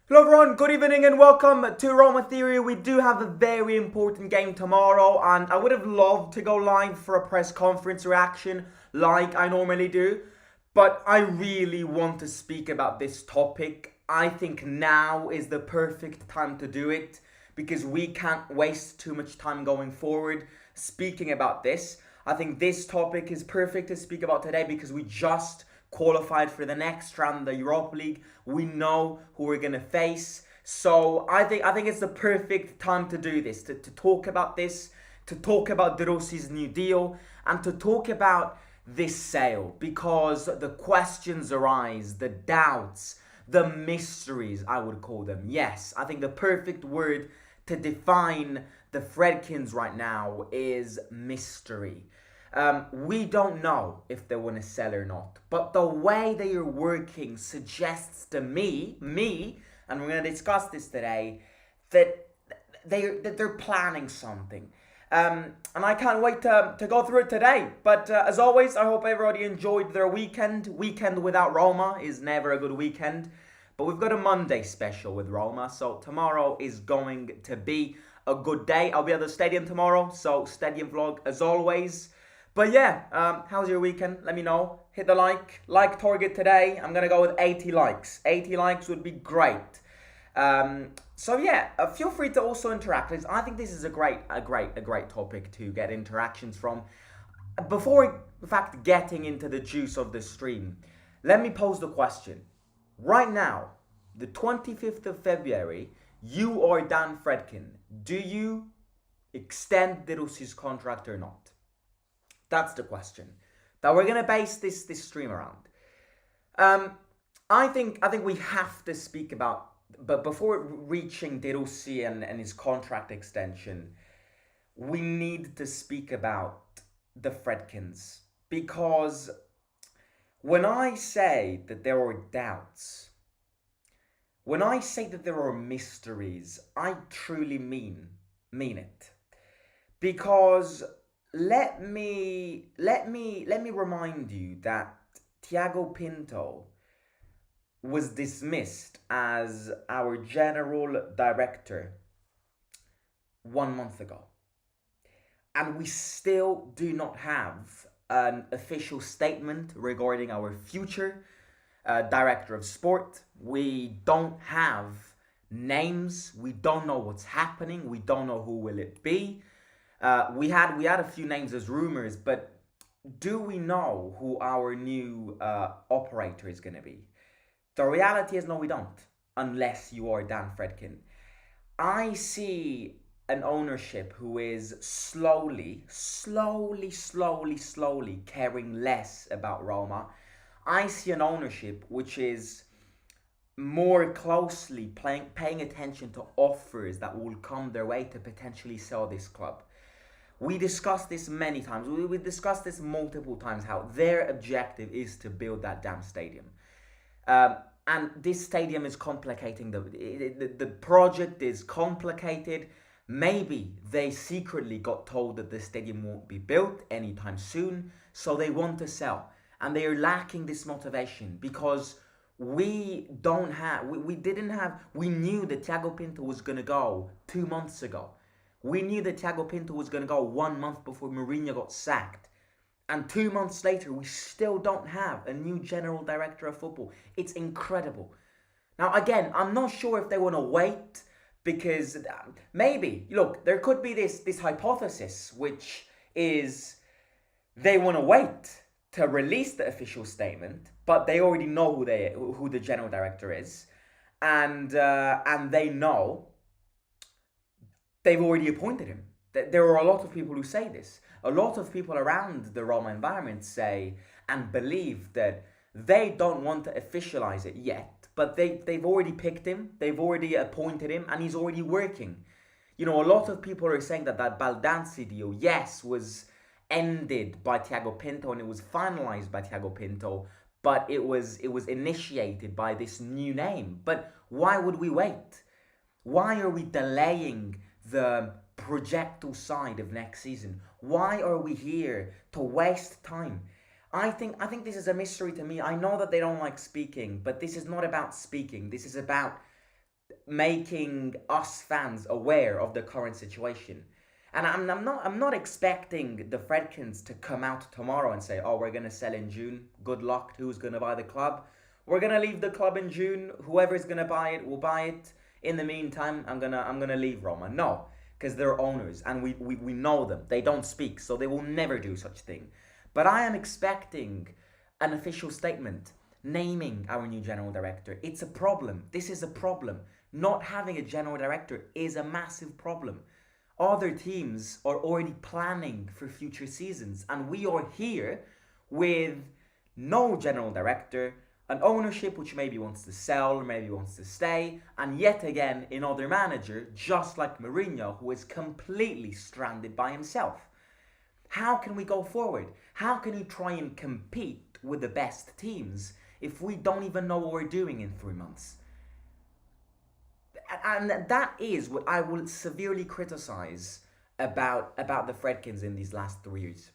Hello everyone, good evening and welcome to Roma Theory. We do have a very important game tomorrow and I would have loved to go live for a press conference reaction like I normally do. But I really want to speak about this topic. I think now is the perfect time to do it because we can't waste too much time going forward speaking about this. I think this topic is perfect to speak about today because we just qualified for the next round of the Europa League. We know who we're gonna face. So I think it's the perfect time to do this, to talk about this, to talk about De Rossi's new deal, and to talk about this sale because the questions arise, the doubts, the mysteries, I would call them. Yes, I think the perfect word to define the Friedkins right now is mystery. We don't know if they want to sell or not, but the way they are working suggests to me, and we're going to discuss this today, that they're planning something. And I can't wait to go through it today. But as always, I hope everybody enjoyed their weekend. Weekend without Roma is never a good weekend. But we've got a Monday special with Roma, so tomorrow is going to be a good day. I'll be at the stadium tomorrow, so stadium vlog as always. But yeah, how's your weekend? Let me know. Hit the like target today. I'm gonna go with 80 likes. 80 likes would be great. So yeah, feel free to also interact. I think this is a great topic to get interactions from. Before, in fact, getting into the juice of the stream, let me pose the question. Right now, the 25th of February, you are Dan Fredkin. Do you extend De Rossi's contract or not? That's the question that we're gonna base this stream around. Um, I think we have to speak about, but before reaching De Rossi and his contract extension, we need to speak about the Fredkins because when I say that there are doubts, when I say that there are mysteries, I truly mean it because let me remind you that Tiago Pinto was dismissed as our general director 1 month ago. And we still do not have an official statement regarding our future director of sport. We don't have names. We don't know what's happening. We don't know who will it be. We had a few names as rumors, but do we know who our new operator is going to be? The reality is no, we don't, unless you are Dan Fredkin. I see an ownership who is slowly caring less about Roma. I see an ownership which is more closely paying attention to offers that will come their way to potentially sell this club. We discussed this many times. We discussed this multiple times how their objective is to build that damn stadium. And this stadium is complicating. The project is complicated. Maybe they secretly got told that the stadium won't be built anytime soon, so they want to sell. And they are lacking this motivation because we knew that Thiago Pinto was going to go 2 months ago. We knew that Thiago Pinto was going to go 1 month before Mourinho got sacked. And 2 months later, we still don't have a new general director of football. It's incredible. Now, again, I'm not sure if they want to wait because maybe, look, there could be this hypothesis, which is they want to wait to release the official statement, but they already know who the general director is, and they know they've already appointed him. There are a lot of people who say this. A lot of people around the Roma environment say and believe that they don't want to officialize it yet, but they've already picked him, they've already appointed him, and he's already working. You know, a lot of people are saying that Baldanzi deal, yes, was ended by Thiago Pinto and it was finalized by Thiago Pinto, but it was initiated by this new name. But why would we wait? Why are we delaying the projectile side of next season? Why are we here to waste time? I think this is a mystery to me. I know that they don't like speaking, but this is not about speaking. This is about making us fans aware of the current situation. And I'm not expecting the Friedkins to come out tomorrow and say, oh, we're gonna sell in June. Good luck to who's gonna buy the club. We're gonna leave the club in June. Whoever's gonna buy it will buy it. In the meantime, I'm gonna leave Roma. No, because they're owners and we know them. They don't speak, so they will never do such thing. But I am expecting an official statement naming our new general director. It's a problem. This is a problem. Not having a general director is a massive problem. Other teams are already planning for future seasons, and we are here with no general director, an ownership which maybe wants to sell or maybe wants to stay, and yet again another manager, just like Mourinho, who is completely stranded by himself. How can we go forward? How can we try and compete with the best teams if we don't even know what we're doing in 3 months? And that is what I will severely criticize about the Friedkins in these last 3 years.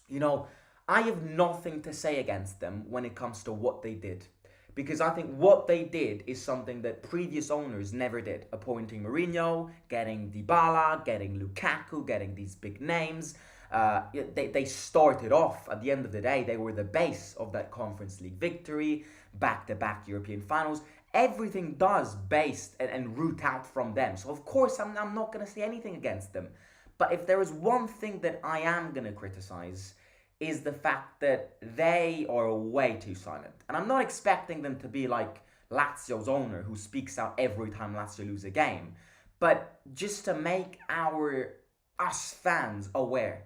You know, I have nothing to say against them when it comes to what they did. Because I think what they did is something that previous owners never did. Appointing Mourinho, getting Dybala, getting Lukaku, getting these big names. They started off, at the end of the day, they were the base of that Conference League victory, back-to-back European finals. Everything does based and root out from them. So of course I'm not going to say anything against them. But if there is one thing that I am going to criticize, is the fact that they are way too silent. And I'm not expecting them to be like Lazio's owner who speaks out every time Lazio lose a game. But just to make us fans aware.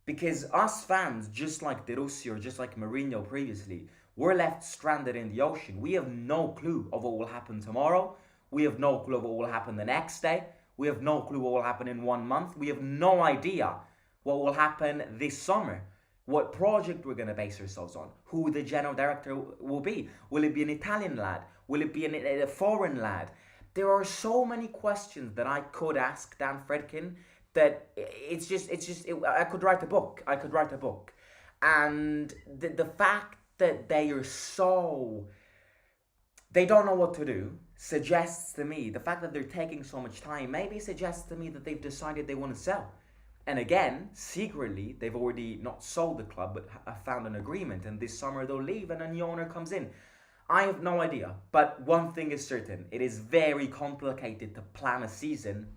Because us fans, just like De Rossi or just like Mourinho previously, we're left stranded in the ocean. We have no clue of what will happen tomorrow. We have no clue of what will happen the next day. We have no clue what will happen in 1 month. We have no idea what will happen this summer. What project we're going to base ourselves on. Who the general director will be. Will it be an Italian lad? Will it be a foreign lad? There are so many questions that I could ask Dan Friedkin that I could write a book. And the fact that they don't know what to do suggests to me, the fact that they're taking so much time maybe suggests to me that they've decided they want to sell. And again, secretly, they've already not sold the club but have found an agreement, and this summer they'll leave and a new owner comes in. I have no idea, but one thing is certain, it is very complicated to plan a season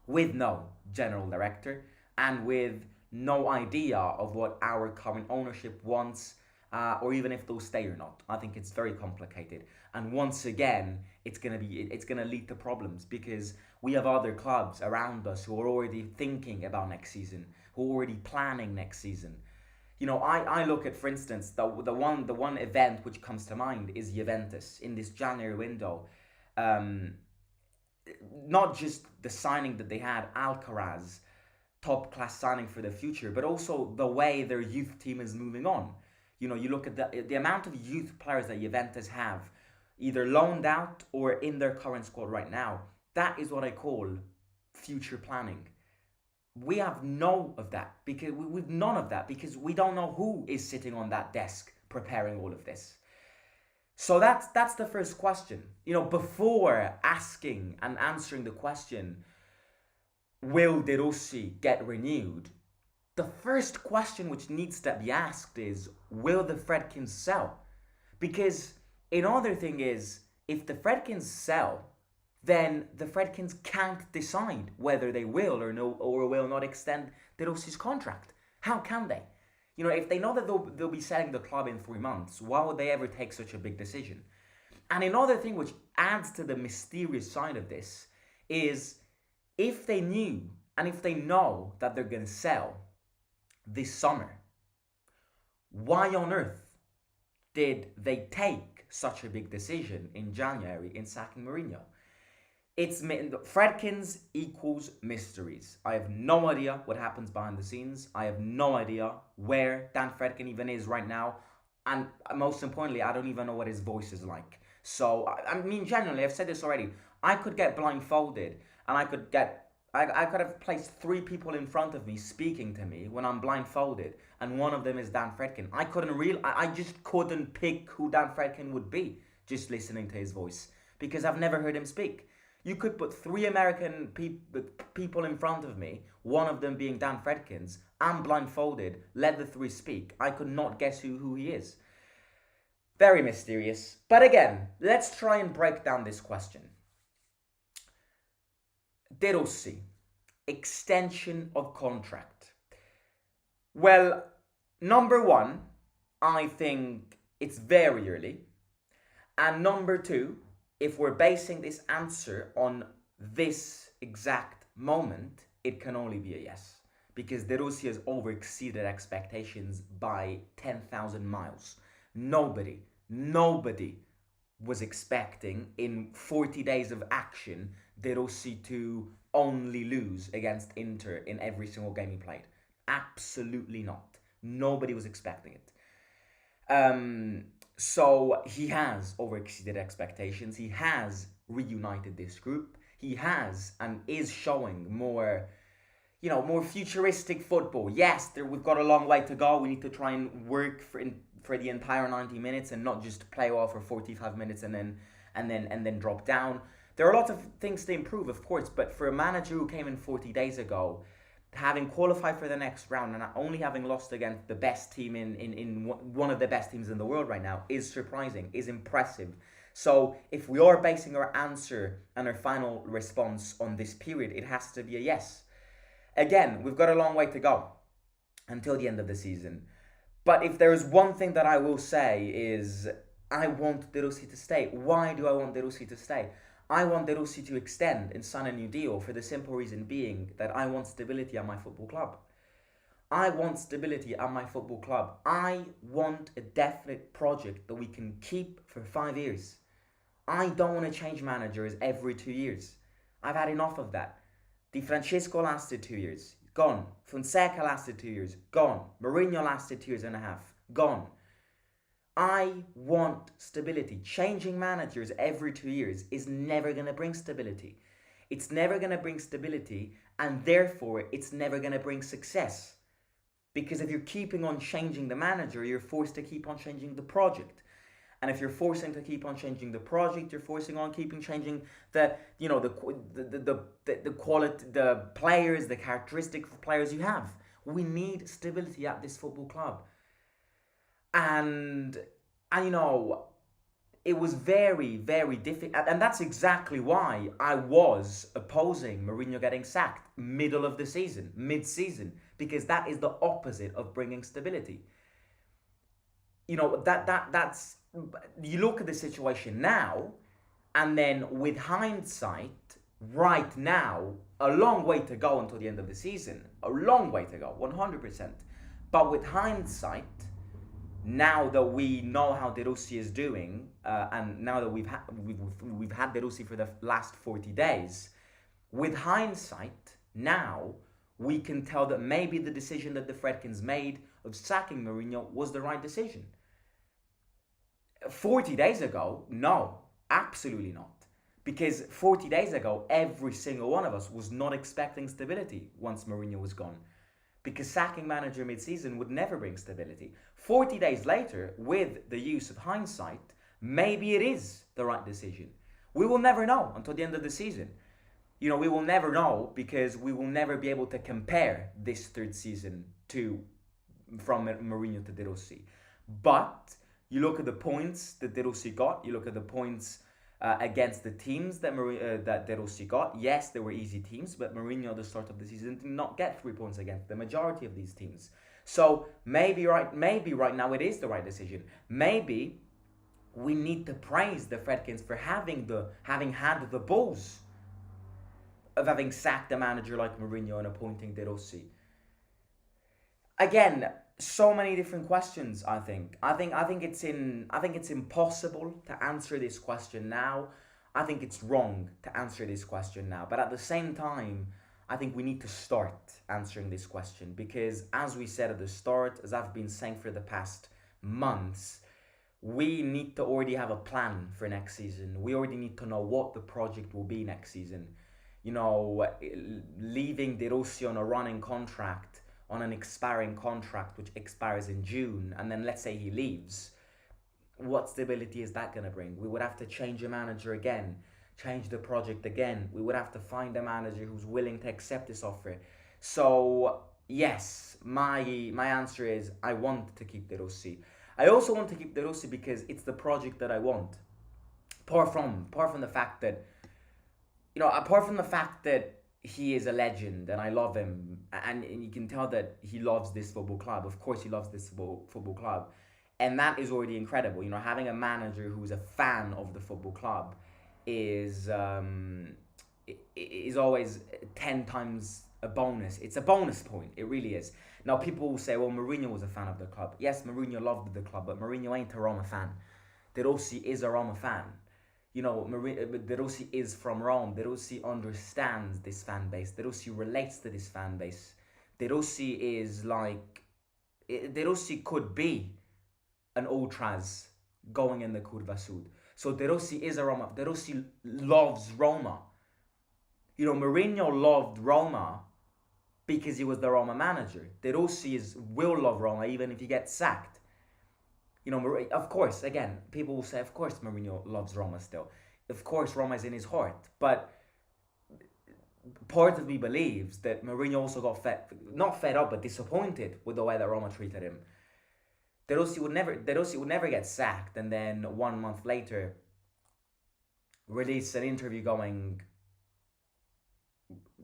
with no general director and with no idea of what our current ownership wants, or even if they'll stay or not. I think it's very complicated, and once again it's gonna lead to problems because we have other clubs around us who are already thinking about next season, who are already planning next season. You know, I look at, for instance, the one event which comes to mind is Juventus in this January window. Not just the signing that they had, Alcaraz, top class signing for the future, but also the way their youth team is moving on. You know, you look at the amount of youth players that Juventus have, either loaned out or in their current squad right now. That is what I call future planning. We have none of that because we don't know who is sitting on that desk preparing all of this. So that's the first question. You know, before asking and answering the question, will De Rossi get renewed? The first question which needs to be asked is, will the Friedkins sell? Because another thing is, if the Friedkins sell, then the Friedkins can't decide whether they will or will not extend De Rossi's contract. How can they? You know, if they know that they'll be selling the club in 3 months, why would they ever take such a big decision? And another thing which adds to the mysterious side of this is, if they knew and if they know that they're going to sell this summer, why on earth did they take such a big decision in January in sacking Mourinho? Friedkins equals mysteries. I have no idea what happens behind the scenes. I have no idea where Dan Friedkin even is right now. And most importantly, I don't even know what his voice is like. So, I mean, generally, I've said this already. I could get blindfolded and I could have placed 3 people in front of me speaking to me when I'm blindfolded. And one of them is Dan Friedkin. I just couldn't pick who Dan Friedkin would be just listening to his voice. because I've never heard him speak. You could put three American people in front of me, one of them being Dan Friedkins. I'm blindfolded, let the three speak. I could not guess who he is. Very mysterious. But again, let's try and break down this question. De Rossi, extension of contract. Well, number one, I think it's very early. And number two, if we're basing this answer on this exact moment, it can only be a yes. Because De Rossi has overexceeded expectations by 10,000 miles. Nobody was expecting in 40 days of action De Rossi to only lose against Inter in every single game he played. Absolutely not. Nobody was expecting it. So he has overexceeded expectations. He has reunited this group. He has and is showing more, more futuristic football. Yes, we've got a long way to go. We need to try and work for the entire 90 minutes and not just play well for 45 minutes and then drop down. There are lots of things to improve, of course, but for a manager who came in 40 days ago, having qualified for the next round and only having lost against the best team in one of the best teams in the world right now is surprising, is impressive. So if we are basing our answer and our final response on this period, it has to be a yes. Again, we've got a long way to go until the end of the season. But if there is one thing that I will say is I want De Rossi to stay. Why do I want De Rossi to stay? I want De Rossi to extend and sign a new deal for the simple reason being that I want stability at my football club. I want stability at my football club. I want a definite project that we can keep for 5 years. I don't want to change managers every 2 years. I've had enough of that. Di Francesco lasted 2 years, gone. Fonseca lasted 2 years, gone. Mourinho lasted 2 years and a half, gone. I want stability. Changing managers every 2 years is never going to bring stability. It's never going to bring stability, and therefore it's never going to bring success. Because if you're keeping on changing the manager, you're forced to keep on changing the project. And if you're forcing to keep on changing the project, you're forcing on keeping changing the quality, the players, the characteristics of players you have. We need stability at this football club. And it was very, very difficult. And that's exactly why I was opposing Mourinho getting sacked middle of the season, mid-season, because that is the opposite of bringing stability. That's, you look at the situation now, and then with hindsight, right now, a long way to go until the end of the season. A long way to go, 100%. But with hindsight, now that we know how De Rossi is doing, and now that we've had De Rossi for the last 40 days, with hindsight, now we can tell that maybe the decision that the Friedkins made of sacking Mourinho was the right decision. 40 days ago, no, absolutely not. Because 40 days ago, every single one of us was not expecting stability once Mourinho was gone. Because sacking manager mid-season would never bring stability. 40 days later, with the use of hindsight, maybe it is the right decision. We will never know until the end of the season. We will never know because we will never be able to compare this third season from Mourinho to De Rossi. But you look at the points that De Rossi got, you look at the points against the teams that De Rossi got. Yes, they were easy teams, but Mourinho at the start of the season did not get 3 points against the majority of these teams. So maybe right now it is the right decision. Maybe we need to praise the Friedkins for having had the balls of having sacked a manager like Mourinho and appointing De Rossi. Again, so many different questions. I think it's impossible to answer this question now. I think it's wrong to answer this question now. But at the same time, I think we need to start answering this question because, as we said at the start, as I've been saying for the past months, we need to already have a plan for next season. We already need to know what the project will be next season. Leaving De Rossi on a running contract, on an expiring contract which expires in June, and then let's say he leaves. what stability is that going to bring? We would have to change a manager again, change the project again. We would have to find a manager who's willing to accept this offer. So yes, my answer is I want to keep De Rossi. I also want to keep De Rossi because it's the project that I want. Apart from the fact that apart from the fact that he is a legend and I love him, and you can tell that he loves this football club. Of course, he loves this football club, and that is already incredible. Having a manager who's a fan of the football club is is always 10 times a bonus. It's a bonus point. It really is. Now, people will say, "Well, Mourinho was a fan of the club." Yes, Mourinho loved the club, but Mourinho ain't a Roma fan. De Rossi is a Roma fan. De Rossi is from Rome. De Rossi understands this fan base. De Rossi relates to this fan base. De Rossi is like, De Rossi could be an ultras going in the Curva Sud. So De Rossi is a Roma. De Rossi loves Roma. Mourinho loved Roma because he was the Roma manager. De Rossi will love Roma even if he gets sacked. Of course, again, people will say, of course, Mourinho loves Roma still. Of course, Roma is in his heart. But part of me believes that Mourinho also got not fed up, but disappointed with the way that Roma treated him. De Rossi would never get sacked, and then 1 month later, release an interview going,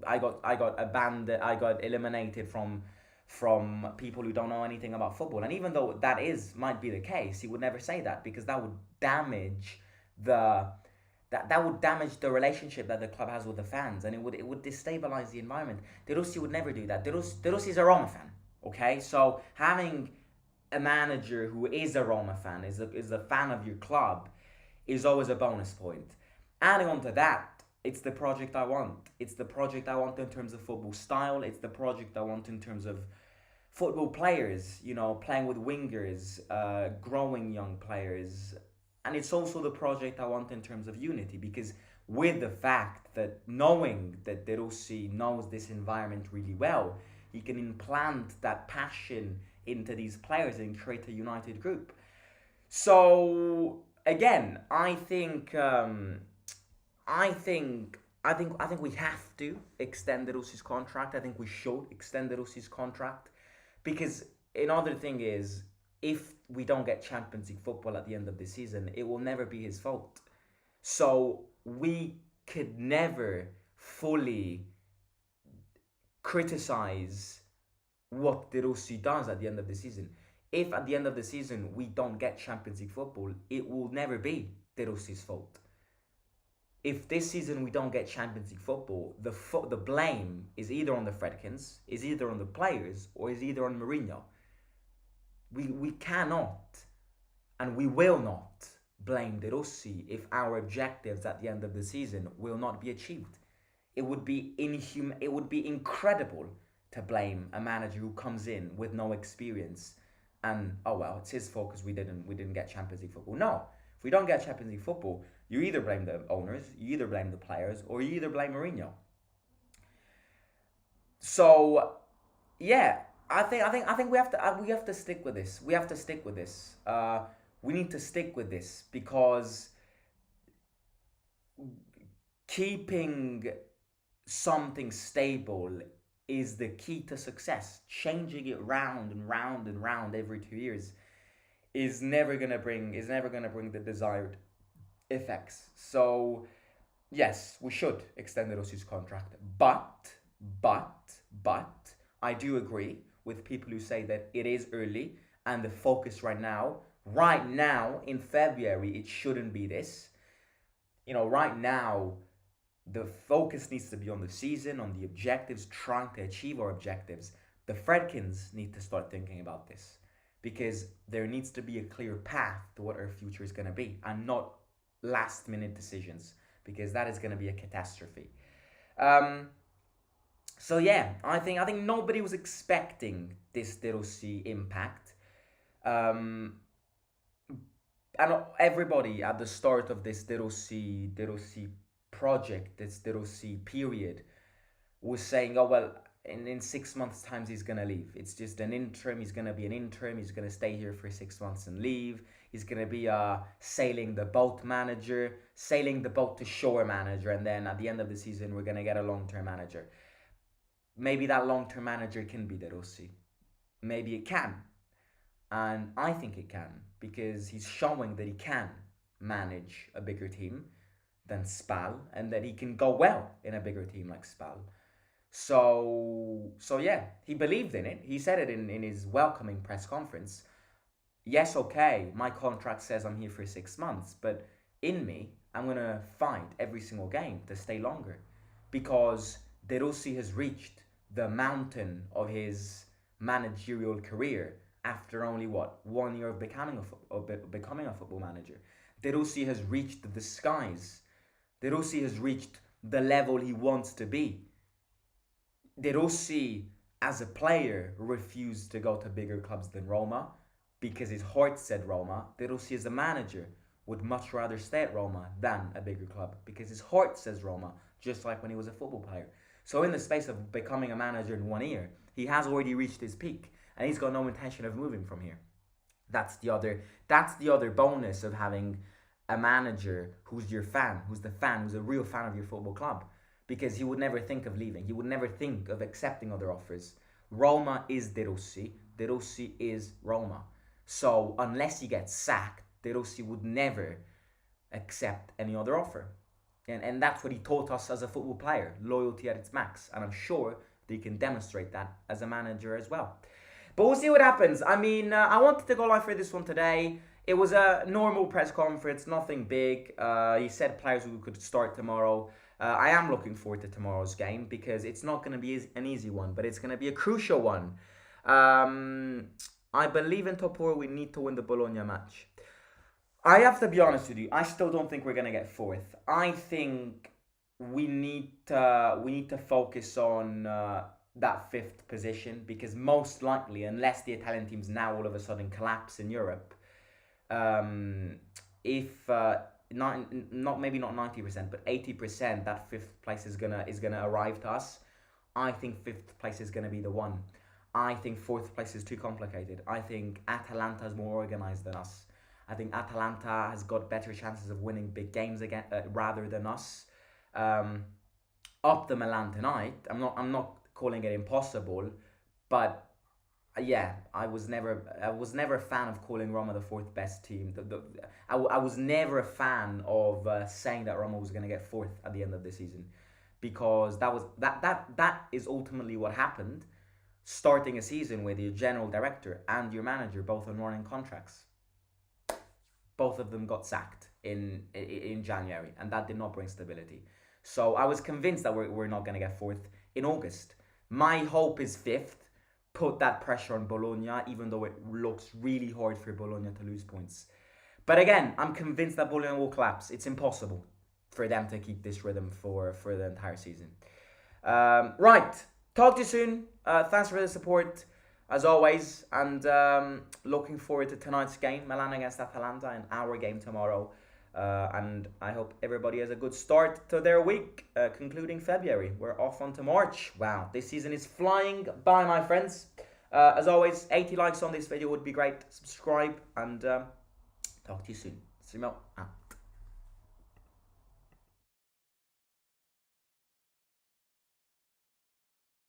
I got abandoned, I got eliminated from people who don't know anything about football. And even though might be the case, he would never say that because that would damage the relationship that the club has with the fans, and it would destabilize the environment. De Rossi would never do that. De Rossi is a Roma fan, okay? So having a manager who is a Roma fan, is a fan of your club, is always a bonus point. Adding on to that, it's the project I want. It's the project I want in terms of football style. It's the project I want in terms of football players, playing with wingers, growing young players. And it's also the project I want in terms of unity, because with the fact that knowing that De Rossi knows this environment really well, he can implant that passion into these players and create a united group. So again, I think we have to extend De Rossi's contract. I think we should extend De Rossi's contract, because another thing is, if we don't get Champions League football at the end of the season, it will never be his fault. So we could never fully criticize what De Rossi does at the end of the season. If at the end of the season we don't get Champions League football, it will never be De Rossi's fault. If this season we don't get Champions League football, the blame is either on the Friedkins, is either on the players, or is either on Mourinho. We cannot and we will not blame De Rossi if our objectives at the end of the season will not be achieved. It would be It would be incredible to blame a manager who comes in with no experience and, oh well, it's his fault because we didn't get Champions League football. No, if we don't get Champions League football, you either blame the owners, you either blame the players, or you either blame Mourinho. So yeah, I think we have to stick with this. We have to stick with this. We need to stick with this because keeping something stable is the key to success. Changing it round and round and round every 2 years is never gonna bring the desired effects. So yes, we should extend De Rossi's contract, but I do agree with people who say that it is early and the focus right now in February, it shouldn't be this. Right now the focus needs to be on the season, on the objectives, trying to achieve our objectives. The Friedkins need to start thinking about this, because there needs to be a clear path to what our future is going to be, and not last minute decisions, because that is going to be a catastrophe. So yeah, I think nobody was expecting this De Rossi impact. And everybody at the start of this De Rossi project, this De Rossi period, was saying, oh well, in 6 months' time he's gonna leave. It's just an interim. He's gonna be an interim. He's gonna stay here for 6 months and leave. He's gonna be a sailing the boat manager, sailing the boat to shore manager, and then at the end of the season we're gonna get a long-term manager. Maybe that long-term manager can be De Rossi. Maybe it can, and I think it can because he's showing that he can manage a bigger team than Spal, and that he can go well in a bigger team like Spal. So yeah, he believed in it. He said it in his welcoming press conference. Yes, okay, my contract says I'm here for 6 months, but in me, I'm gonna fight every single game to stay longer because De Rossi has reached the mountain of his managerial career after only 1 year of becoming a football manager. De Rossi has reached the skies. De Rossi has reached the level he wants to be. De Rossi, as a player, refused to go to bigger clubs than Roma because his heart said Roma. De Rossi, as a manager, would much rather stay at Roma than a bigger club because his heart says Roma, just like when he was a football player. So in the space of becoming a manager in 1 year, he has already reached his peak and he's got no intention of moving from here. That's the other bonus of having a manager who's your fan, who's a real fan of your football club, because he would never think of leaving. He would never think of accepting other offers. Roma is De Rossi. De Rossi is Roma. So unless he gets sacked, De Rossi would never accept any other offer. And that's what he taught us as a football player, loyalty at its max. And I'm sure that he can demonstrate that as a manager as well. But we'll see what happens. I mean, I wanted to go live for this one today. It was a normal press conference, nothing big. He said players who could start tomorrow. I am looking forward to tomorrow's game because it's not going to be an easy one, but it's going to be a crucial one. I believe in top four we need to win the Bologna match. I have to be honest with you. I still don't think we're going to get fourth. I think we need to focus on that fifth position because most likely, unless the Italian teams now all of a sudden collapse in Europe, if not maybe not 90%, but 80%, that fifth place is gonna arrive to us. I think fifth place is gonna be the one. I think fourth place is too complicated. I think Atalanta is more organized than us. I think Atalanta has got better chances of winning big games again rather than us. Up the Milan tonight. I'm not calling it impossible, but yeah, I was never a fan of calling Roma the fourth best team. I was never a fan of saying that Roma was going to get fourth at the end of the season, because that is ultimately what happened. Starting a season with your general director and your manager both on running contracts, both of them got sacked in January, and that did not bring stability. So I was convinced that we're not going to get fourth in August. My hope is fifth. Put that pressure on Bologna, even though it looks really hard for Bologna to lose points. But again, I'm convinced that Bologna will collapse. It's impossible for them to keep this rhythm for the entire season. Right, talk to you soon. Thanks for the support, as always. And looking forward to tonight's game, Milan against Atalanta, and our game tomorrow. And I hope everybody has a good start to their week, concluding February. We're off onto March. Wow, this season is flying by, my friends. As always, 80 likes on this video would be great. Subscribe, and talk to you soon. Simo out.